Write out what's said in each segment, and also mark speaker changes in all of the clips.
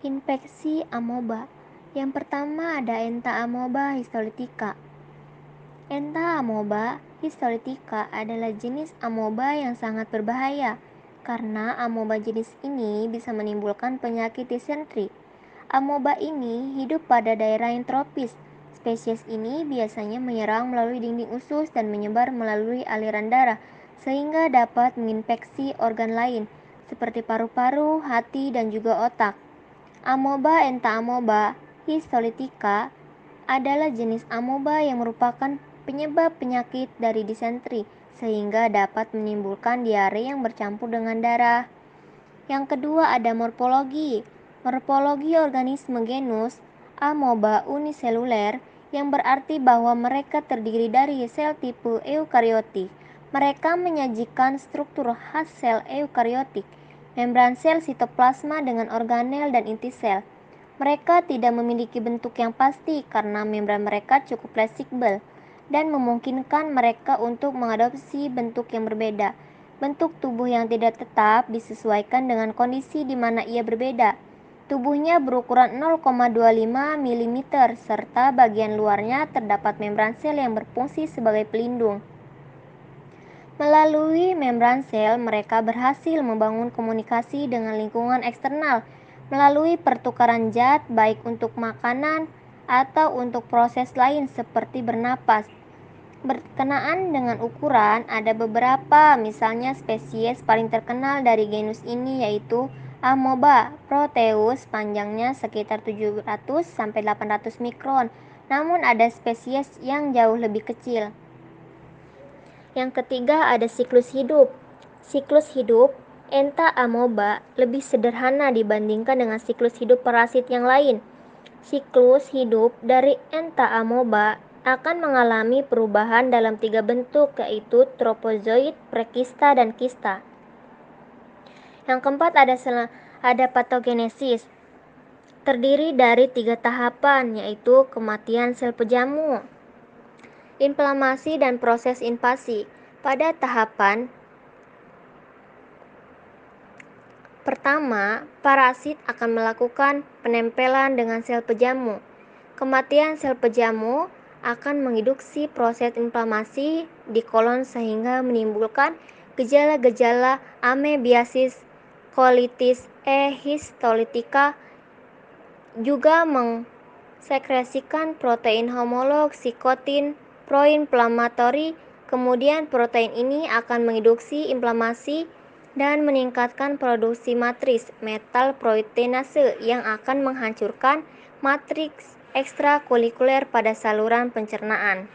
Speaker 1: Infeksi amoeba. Yang pertama ada Entamoeba histolytica. Entamoeba histolytica adalah jenis amoeba yang sangat berbahaya karena amoeba jenis ini bisa menimbulkan penyakit disentri. Amoeba ini hidup pada daerah yang tropis. Spesies ini biasanya menyerang melalui dinding usus dan menyebar melalui aliran darah sehingga dapat menginfeksi organ lain seperti paru-paru, hati, dan juga otak. Amoeba Entamoeba histolytica adalah jenis amoeba yang merupakan penyebab penyakit dari disentri sehingga dapat menimbulkan diare yang bercampur dengan darah. Yang kedua ada morfologi. Morfologi organisme genus Amoeba uniseluler yang berarti bahwa mereka terdiri dari sel tipe eukariotik. Mereka menyajikan struktur khas sel eukariotik, membran sel sitoplasma dengan organel dan inti sel. Mereka tidak memiliki bentuk yang pasti karena membran mereka cukup fleksibel dan memungkinkan mereka untuk mengadopsi bentuk yang berbeda. Bentuk tubuh yang tidak tetap disesuaikan dengan kondisi di mana ia berbeda. Tubuhnya berukuran 0,25 mm serta bagian luarnya terdapat membran sel yang berfungsi sebagai pelindung. Melalui membran sel, mereka berhasil membangun komunikasi dengan lingkungan eksternal melalui pertukaran zat baik untuk makanan atau untuk proses lain seperti bernapas. Berkenaan dengan ukuran, ada beberapa, misalnya spesies paling terkenal dari genus ini yaitu Amoeba proteus, panjangnya sekitar 700-800 mikron, namun ada spesies yang jauh lebih kecil. Yang ketiga ada siklus hidup. Siklus hidup Entamoeba lebih sederhana dibandingkan dengan siklus hidup parasit yang lain. Siklus hidup dari Entamoeba akan mengalami perubahan dalam 3 bentuk yaitu tropozoid, prekista, dan kista. Yang keempat ada patogenesis. Terdiri dari 3 tahapan yaitu kematian sel pejamu, inflamasi, dan proses invasi. Pada tahapan pertama, parasit akan melakukan penempelan dengan sel pejamu. Kematian sel pejamu akan menginduksi proses inflamasi di kolon sehingga menimbulkan gejala-gejala amebiasis, colitis histolytica, juga mengsekresikan protein homolog sikotin pro-inflammatory. Kemudian protein ini akan menginduksi inflamasi dan meningkatkan produksi matriks metalproiteinase yang akan menghancurkan matriks ekstrakulikuler pada saluran pencernaan.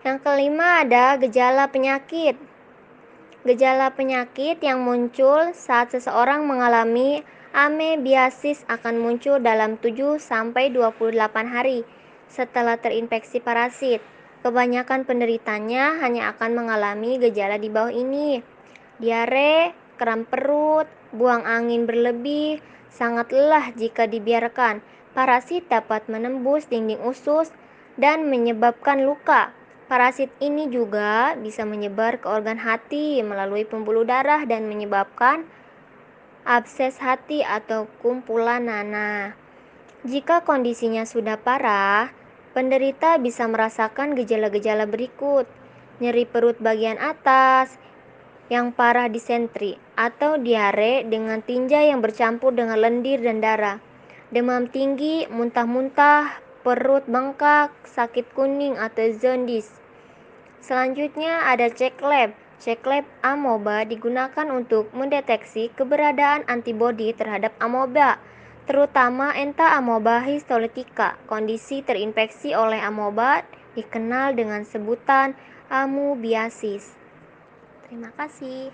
Speaker 1: Yang kelima ada gejala penyakit. Gejala penyakit yang muncul saat seseorang mengalami amebiasis akan muncul dalam 7-28 hari setelah terinfeksi parasit. Kebanyakan penderitanya hanya akan mengalami gejala di bawah ini: diare, kram perut, buang angin berlebih, sangat lelah jika dibiarkan. Parasit dapat menembus dinding usus dan menyebabkan luka. Parasit ini juga bisa menyebar ke organ hati melalui pembuluh darah dan menyebabkan abses hati atau kumpulan nanah. Jika kondisinya sudah parah, penderita bisa merasakan gejala-gejala berikut: nyeri perut bagian atas, yang parah disentri, atau diare dengan tinja yang bercampur dengan lendir dan darah, demam tinggi, muntah-muntah, perut bengkak, sakit kuning atau jaundice. Selanjutnya ada cek lab. Cek lab amoeba digunakan untuk mendeteksi keberadaan antibodi terhadap amoeba, terutama Entamoeba histolytica. Kondisi terinfeksi oleh amoeba dikenal dengan sebutan amoebiasis. Terima kasih.